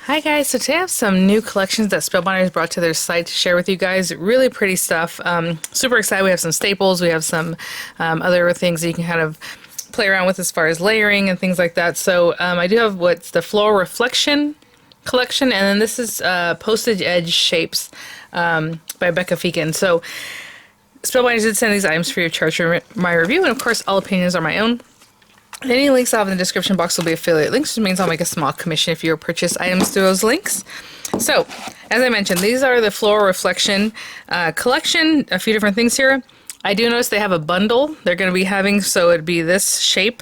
Hi guys, so today I have some new collections that Spellbinders brought to their site to share with you guys. Really pretty stuff. Super excited. We have some staples. We have some other things that you can kind of play around with as far as layering and things like that. So I do have what's the Floral Reflection collection, and then this is Postage Edge Shapes by Becca Feekin. So Spellbinders did send these items free of charge for my review, and of course all opinions are my own. Any links I have in the description box will be affiliate links, which means I'll make a small commission if you purchase items through those links. So, as I mentioned, these are the Floral Reflection collection, a few different things here. I do notice they have a bundle they're going to be having, so it'd be this shape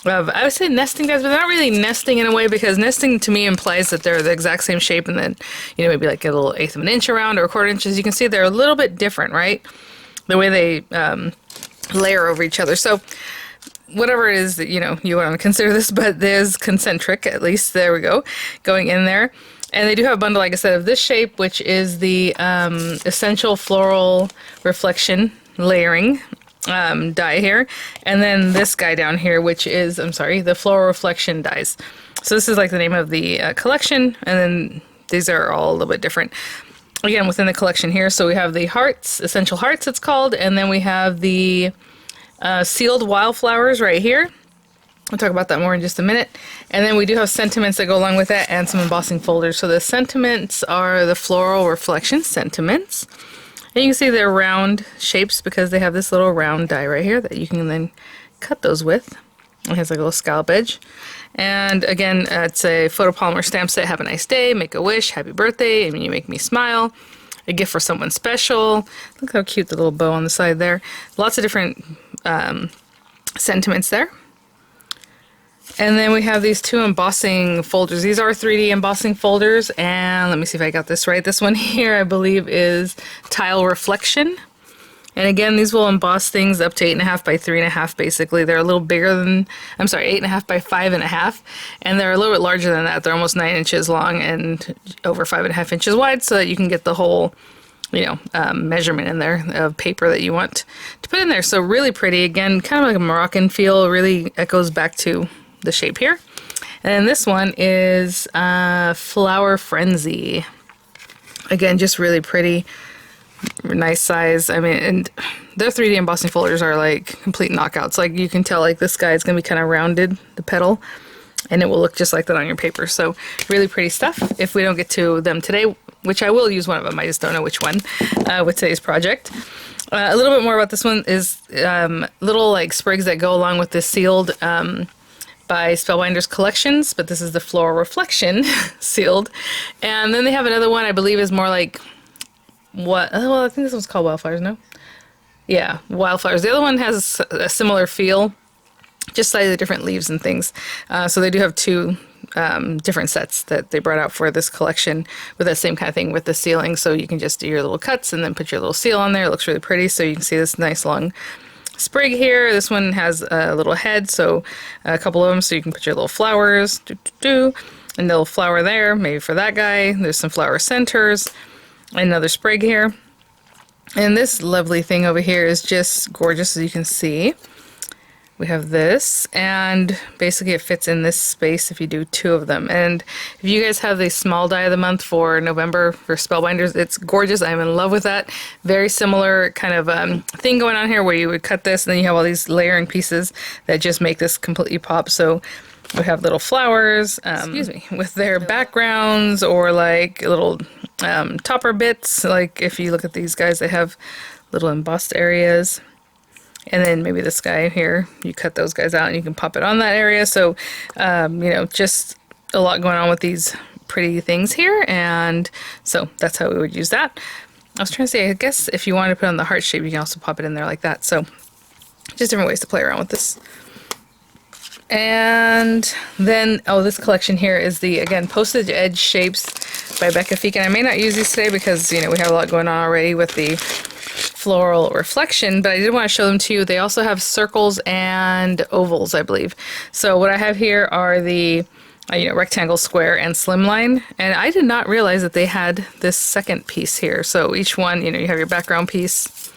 of, I would say nesting guys, but they're not really nesting in a way, because nesting to me implies that they're the exact same shape and then, you know, maybe like a little eighth of an inch around or a quarter inch. As you can see, they're a little bit different, right? The way they layer over each other. So, whatever it is that, you know, you want to consider this, but there's concentric, at least, there we go, going in there. And they do have a bundle, like I said, of this shape, which is the Essential Floral Reflection Layering die here. And then this guy down here, which is, I'm sorry, the Floral Reflection dies. So this is like the name of the collection, and then these are all a little bit different. Again, within the collection here, so we have the Hearts, Essential Hearts it's called, and then we have the sealed wildflowers right here. We'll talk about that more in just a minute. And then we do have sentiments that go along with that and some embossing folders. So the sentiments are the Floral Reflection sentiments. And you can see they're round shapes because they have this little round die right here that you can then cut those with. It has like a little scallop edge. And again, it's a photopolymer stamp set. Have a nice day, make a wish, happy birthday, and you make me smile. A gift for someone special. Look how cute the little bow on the side there. Lots of different sentiments there. And then we have these two embossing folders. These are 3D embossing folders, and let me see if I got this right. This one here I believe is Tile Reflection. And again, these will emboss things up to 8.5 by 3.5 basically. They're a little bigger than, I'm sorry, 8.5 by 5.5. And they're a little bit larger than that. They're almost 9 inches long and over 5.5 inches wide, so that you can get the whole, you know, measurement in there of paper that you want to put in there. So really pretty. Again, kind of like a Moroccan feel. Really echoes back to the shape here. And then this one is Flower Frenzy. Again, just really pretty. Nice size. I mean, and their 3D embossing folders are like complete knockouts. Like you can tell, like this guy is going to be kind of rounded, the petal, and it will look just like that on your paper. So really pretty stuff. If we don't get to them today, which I will use one of them, I just don't know which one with today's project. A little bit more about this one is little like sprigs that go along with this sealed by Spellbinders collections, but this is the Floral Reflection sealed. And then they have another one I believe is more like what, well, I think this one's called Wildflowers, no? Yeah, Wildflowers. The other one has a similar feel, just slightly different leaves and things. So they do have two different sets that they brought out for this collection with that same kind of thing with the sealing. So you can just do your little cuts and then put your little seal on there. It looks really pretty. So you can see this nice long sprig here. This one has a little head, so a couple of them, so you can put your little flowers, and a little flower there, maybe for that guy. There's some flower centers. Another sprig here. And this lovely thing over here is just gorgeous, as you can see. We have this, and basically it fits in this space if you do two of them. And if you guys have the small die of the month for November for Spellbinders, it's gorgeous. I'm in love with that. Very similar kind of thing going on here where you would cut this and then you have all these layering pieces that just make this completely pop. So we have little flowers, excuse me, with their backgrounds or like little topper bits. Like if you look at these guys, they have little embossed areas. And then maybe this guy here, you cut those guys out and you can pop it on that area. So, you know, just a lot going on with these pretty things here. And so that's how we would use that. I was trying to say, I guess if you want to put on the heart shape, you can also pop it in there like that. So just different ways to play around with this. And then, oh, this collection here is the, again, Postage Edge Shapes by Becca Feekin. I may not use these today because, you know, we have a lot going on already with the Floral Reflection, but I did want to show them to you. They also have circles and ovals, I believe. So what I have here are the, you know, rectangle, square, and slimline. And I did not realize that they had this second piece here. So each one, you know, you have your background piece,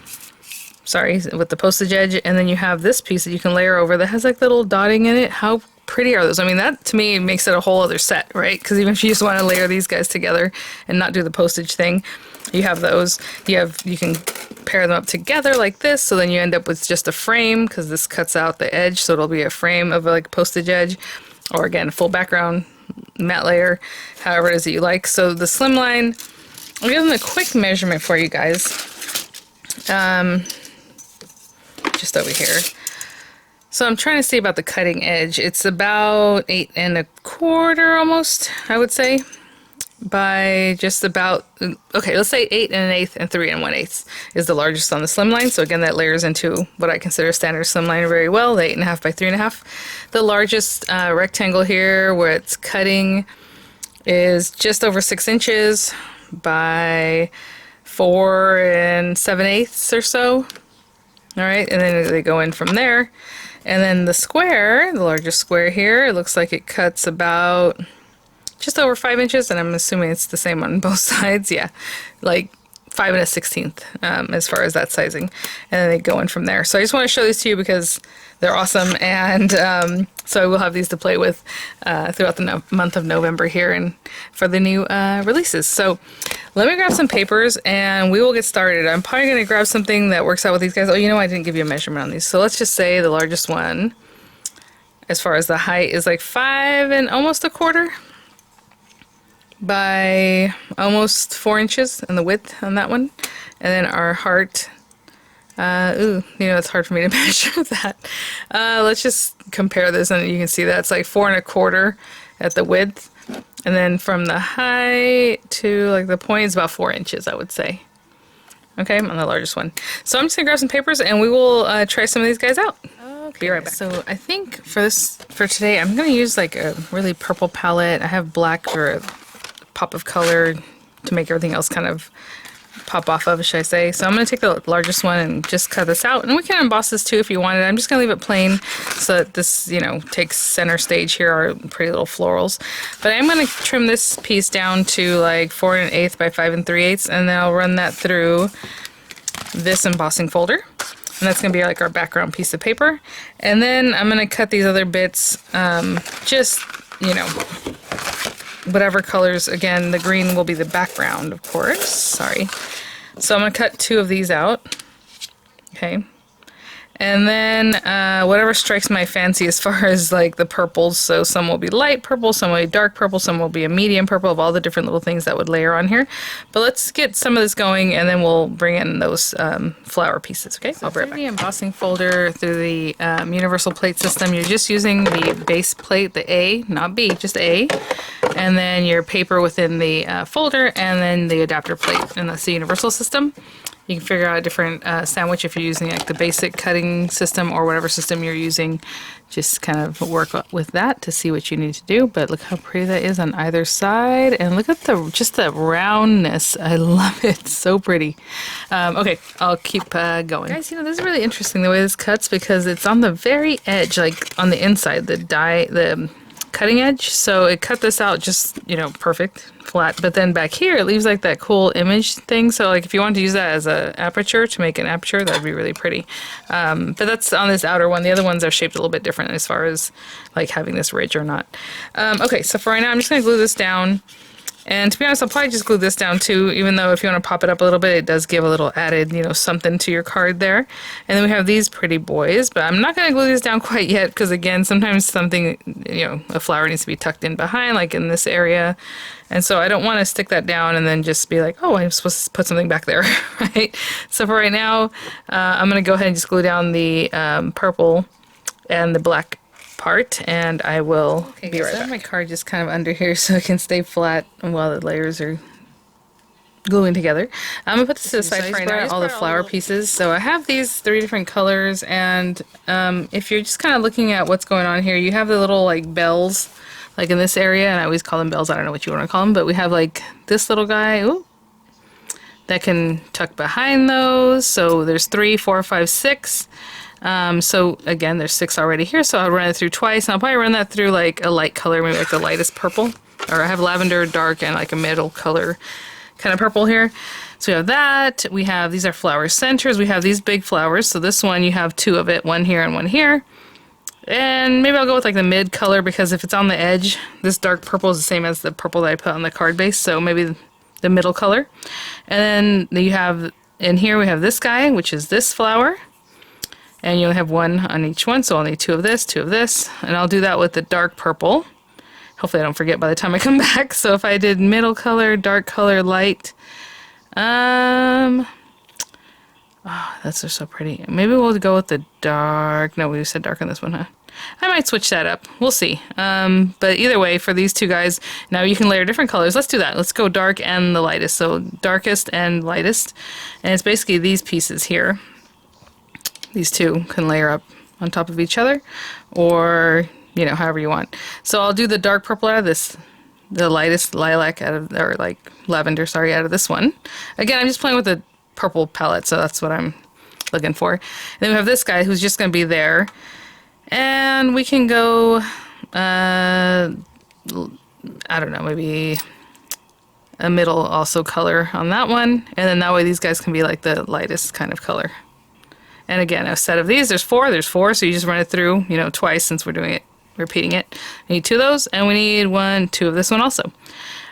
sorry, with the postage edge, and then you have this piece that you can layer over that has like little dotting in it. How pretty are those? I mean, that to me makes it a whole other set, right? Because even if you just want to layer these guys together and not do the postage thing, you have those. You can pair them up together like this, so then you end up with just a frame, because this cuts out the edge, so it'll be a frame of like postage edge, or again, full background matte layer, however it is that you like. So the slimline, I'll give them a quick measurement for you guys. Just over here. So I'm trying to see about the cutting edge. It's about 8 1/4 almost, I would say, by just about, okay, let's say 8 1/8 and 3 1/8 is the largest on the slimline. So again, that layers into what I consider standard slimline very well, the 8.5 by 3.5. The largest rectangle here where it's cutting is just over 6 inches by 4 7/8 or so. All right, and then they go in from there. And then the square, the largest square here, it looks like it cuts about just over 5 inches, and I'm assuming it's the same on both sides. Yeah, like 5 1/16 as far as that sizing. And then they go in from there. So I just want to show these to you because they're awesome, and so I will have these to play with throughout the month of November here and for the new releases. So let me grab some papers and we will get started. I'm probably going to grab something that works out with these guys. Oh, you know, I didn't give you a measurement on these. So let's just say the largest one, as far as the height, is like 5 1/4 by almost 4 inches in the width on that one. And then our heart, ooh, you know, it's hard for me to measure that. Let's just compare this, and you can see that it's like 4 1/4 at the width. And then from the height to like the point is about 4 inches, I would say. Okay, on the largest one. So I'm just gonna grab some papers and we will try some of these guys out. Okay. Be right back. So I think for today, I'm gonna use like a really purple palette. I have black for a pop of color to make everything else kind of pop off of, should I say. So I'm going to take the largest one and just cut this out. And we can emboss this too if you wanted. I'm just going to leave it plain so that this, you know, takes center stage here, our pretty little florals. But I'm going to trim this piece down to like 4 1/8 by 5 3/8, and then I'll run that through this embossing folder. And that's going to be like our background piece of paper. And then I'm going to cut these other bits, just, you know, whatever colors. Again, the green will be the background, of course. Sorry. So I'm going to cut 2 of these out. Okay. And then whatever strikes my fancy as far as like the purples. So some will be light purple, some will be dark purple, some will be a medium purple, of all the different little things that would layer on here. But let's get some of this going and then we'll bring in those flower pieces. Okay, so I'll be right back. The embossing folder through the universal plate system, you're just using the base plate, the A, not B, just A. And then your paper within the folder, and then the adapter plate, and that's the universal system. You can figure out a different sandwich if you're using like the basic cutting system or whatever system you're using. Just kind of work with that to see what you need to do. But look how pretty that is on either side, and look at just the roundness. I love it. So pretty. Okay, I'll keep going. Guys, you know, this is really interesting the way this cuts, because it's on the very edge, like on the inside, the cutting edge. So it cut this out just, you know, perfect, flat. But then back here, it leaves like that cool image thing. So like if you want to use that as an aperture, to make an aperture, that'd be really pretty. But that's on this outer one. The other ones are shaped a little bit different as far as like having this ridge or not. Okay, so for right now, I'm just going to glue this down. And to be honest, I'll probably just glue this down too, even though if you want to pop it up a little bit, it does give a little added, you know, something to your card there. And then we have these pretty boys, but I'm not going to glue these down quite yet, because again, sometimes something, you know, a flower needs to be tucked in behind, like in this area. And so I don't want to stick that down and then just be like, oh, I'm supposed to put something back there, right? So for right now, I'm going to go ahead and just glue down the purple and the black part, and I will be right back. I have my card just kind of under here so it can stay flat while the layers are gluing together. I'm gonna put this to the side for right now, all the flower pieces. So I have these 3 different colors, and if you're just kind of looking at what's going on here, you have the little like bells, like in this area, and I always call them bells. I don't know what you want to call them, but we have like this little guy. Ooh, that can tuck behind those. So there's 3, 4, 5, 6. So again, there's 6 already here, so I'll run it through twice, and I'll probably run that through like a light color, maybe like the lightest purple, or I have lavender, dark, and like a middle color kind of purple here. So we have that, we have, these are flower centers, we have these big flowers, so this one you have 2 of it, one here and one here. And maybe I'll go with like the mid color because if it's on the edge, this dark purple is the same as the purple that I put on the card base, so maybe the middle color. And then you have, in here we have this guy, which is this flower. And you only have one on each one, so I'll need two of this, and I'll do that with the dark purple. Hopefully I don't forget by the time I come back. So if I did middle color, dark color, light, oh, that's just so pretty. Maybe we'll go with the dark. No, we said dark on this one, huh? I might switch that up. We'll see. But either way, for these two guys, now you can layer different colors. Let's do that. Let's go dark and the lightest. So darkest and lightest. And it's basically these pieces here. These two can layer up on top of each other, or, you know, however you want. So I'll do the dark purple out of this, the lightest lilac out of, or like lavender, sorry, out of this one. Again, I'm just playing with the purple palette, so that's what I'm looking for. And then we have this guy who's just going to be there. And we can go, I don't know, maybe a middle also color on that one. And then that way these guys can be like the lightest kind of color. And again, a set of these, there's four, so you just run it through, you know, twice since we're doing it, repeating it. We need two of those, and we need two of this one also.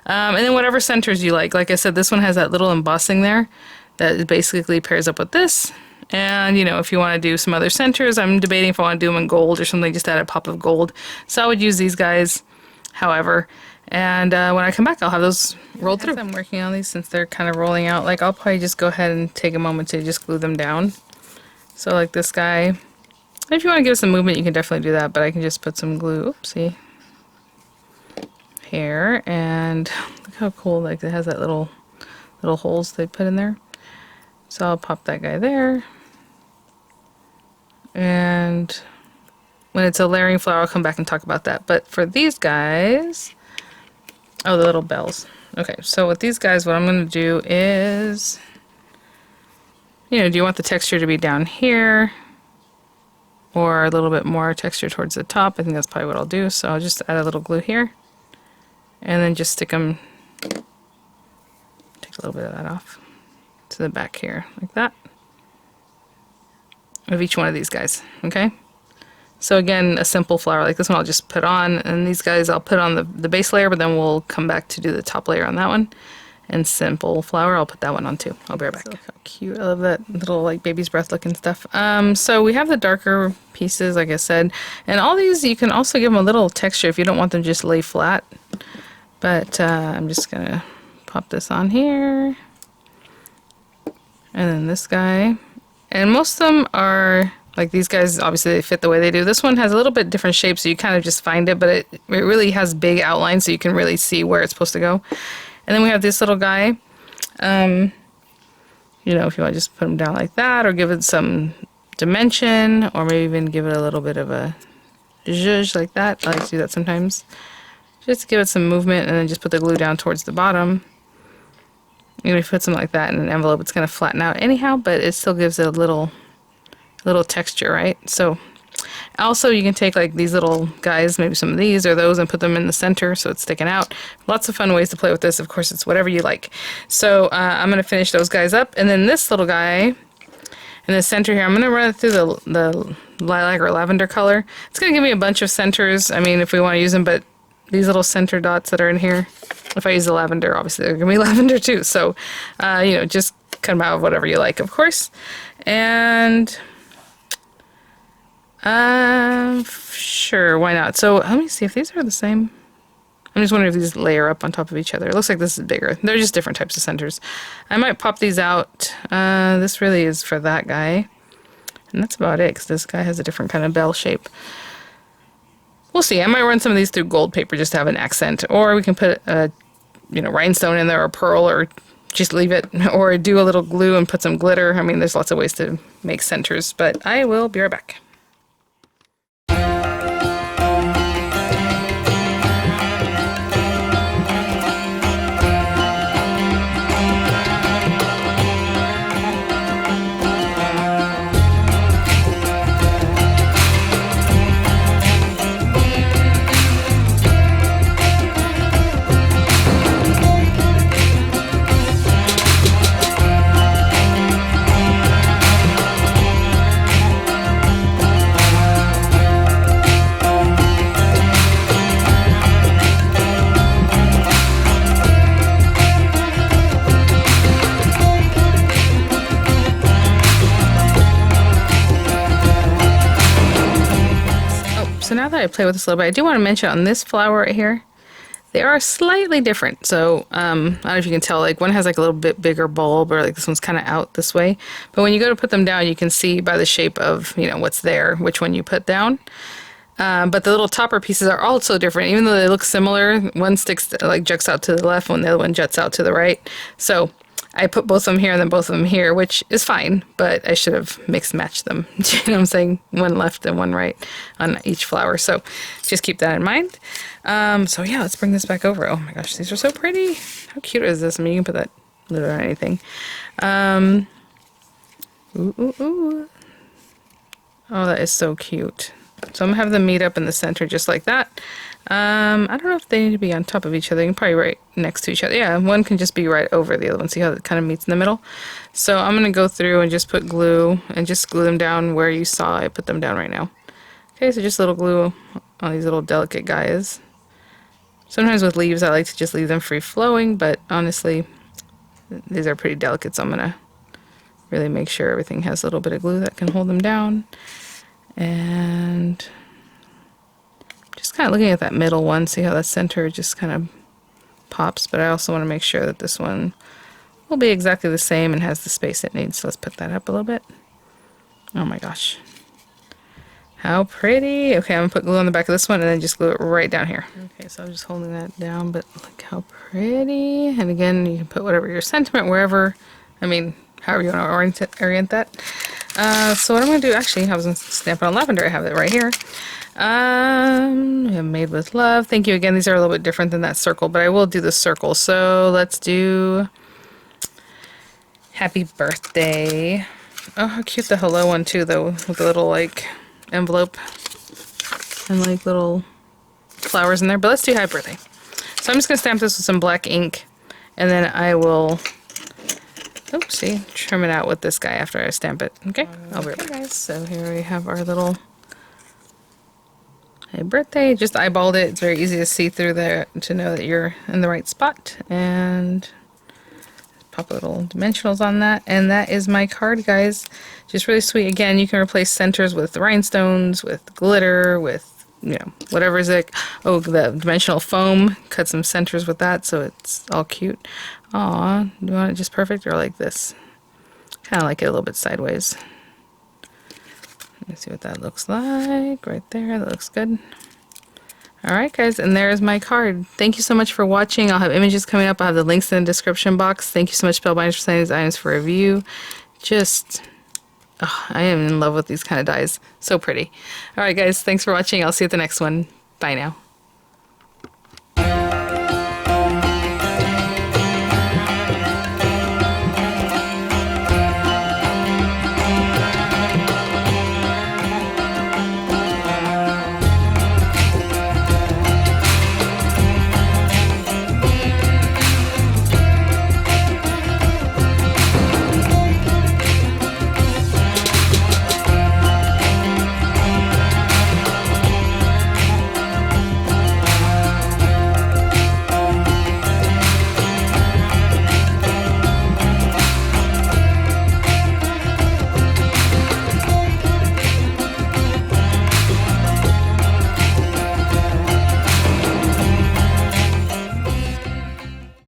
And then whatever centers you like. Like I said, this one has that little embossing there that basically pairs up with this. And, you know, if you want to do some other centers, I'm debating if I want to do them in gold or something, just add a pop of gold. So I would use these guys, however. And when I come back, I'll have those rolled through. As I'm working on these, since they're kind of rolling out, like I'll probably just go ahead and take a moment to just glue them down. So like this guy, if you want to give some movement, you can definitely do that, but I can just put some glue, oopsie, here, and look how cool, like it has that little holes they put in there. So I'll pop that guy there. And when it's a layering flower, I'll come back and talk about that. But for these guys, oh, the little bells. Okay, so with these guys, what I'm going to do is, you know, do you want the texture to be down here or a little bit more texture towards the top? I think that's probably what I'll do. So I'll just add a little glue here and then just stick them, take a little bit of that off to the back here like that of each one of these guys. Okay, so again, a simple flower like this one I'll just put on, and these guys I'll put on the base layer, but then we'll come back to do the top layer on that one. And simple flower, I'll put that one on too. I'll be right back. Look how cute. I love that little like baby's breath looking stuff. So we have the darker pieces, like I said, and all these you can also give them a little texture if you don't want them to just lay flat. But I'm just gonna pop this on here, and then this guy, and most of them are like these guys. Obviously, they fit the way they do. This one has a little bit different shape, so you kind of just find it, but it really has big outlines, so you can really see where it's supposed to go. And then we have this little guy, you know, if you want to just put him down like that, or give it some dimension, or maybe even give it a little bit of a zhuzh like that. I like to do that sometimes. Just to give it some movement, and then just put the glue down towards the bottom. You know, if you put something like that in an envelope, it's going to flatten out anyhow, but it still gives it a little texture, right? So also you can take like these little guys, maybe some of these or those, and put them in the center so it's sticking out. Lots of fun ways to play with this. Of course, it's whatever you like. So I'm going to finish those guys up, and then this little guy in the center here, I'm going to run it through the lilac or lavender color. It's going to give me a bunch of centers, I mean, if we want to use them, but these little center dots that are in here, if I use the lavender, obviously they're going to be lavender too. So, you know, just cut them out of whatever you like, of course. And sure, why not? So let me see if these are the same. I'm just wondering if these layer up on top of each other. It looks like this is bigger. They're just different types of centers. I might pop these out. This really is for that guy. And that's about it, because this guy has a different kind of bell shape. We'll see. I might run some of these through gold paper just to have an accent. Or we can put a, you know, rhinestone in there, or pearl, or just leave it. Or do a little glue and put some glitter. I mean, there's lots of ways to make centers. But I will be right back. so now that I play with this a little bit, I do want to mention on this flower right here, they are slightly different. So I don't know if you can tell, like one has like a little bit bigger bulb, or like this one's kind of out this way. But when you go to put them down, you can see by the shape of, you know, what's there, which one you put down. But the little topper pieces are also different, even though they look similar. One sticks, like juts out to the left, when the other one juts out to the right. So I put both of them here and then both of them here, which is fine, but I should have mixed matched them. You know what I'm saying? One left and one right on each flower. So just keep that in mind. So yeah, let's bring this back over. Oh my gosh, these are so pretty. How cute is this? I mean, you can put that lid on anything. Ooh, ooh, ooh. Oh, that is so cute. So I'm gonna have them meet up in the center just like that. I don't know if they need to be on top of each other. You can probably right next to each other. Yeah, one can just be right over the other one. See how it kind of meets in the middle? So I'm gonna go through and just put glue and just glue them down where you saw I put them down right now. Okay, so just a little glue on these little delicate guys. Sometimes with leaves I like to just leave them free flowing, but honestly these are pretty delicate, so I'm gonna really make sure everything has a little bit of glue that can hold them down. And just kind of looking at that middle one, see how the center just kind of pops, but I also want to make sure that this one will be exactly the same and has the space it needs. So let's put that up a little bit. Oh my gosh. How pretty. Okay, I'm going to put glue on the back of this one and then just glue it right down here. Okay, so I'm just holding that down, but look how pretty. And again, you can put whatever your sentiment, wherever, I mean, however you want to orient that. So what I'm going to do, actually, I was going to stamp it on lavender. I have it right here. Made with love. Thank you again. These are a little bit different than that circle, but I will do the circle. So let's do happy birthday. Oh, how cute the hello one too, though, with the little like envelope and like little flowers in there. But let's do happy birthday. So I'm just going to stamp this with some black ink, and then I will, oopsie, trim it out with this guy after I stamp it. Okay, I'll be right back, guys. So here we have our little happy birthday. Just eyeballed it. It's very easy to see through there to know that you're in the right spot. And pop little dimensionals on that. And that is my card, guys. Just really sweet. Again, you can replace centers with rhinestones, with glitter, with, you know, whatever is it. Oh, the dimensional foam. Cut some centers with that so it's all cute. Aw, do you want it just perfect or like this? Kind of like it a little bit sideways. Let me see what that looks like right there. That looks good. Alright guys, and there's my card. Thank you so much for watching. I'll have images coming up. I'll have the links in the description box. Thank you so much, Spellbinders, for sending these items for review. Just, oh, I am in love with these kind of dies. So pretty. Alright guys, thanks for watching. I'll see you at the next one. Bye now.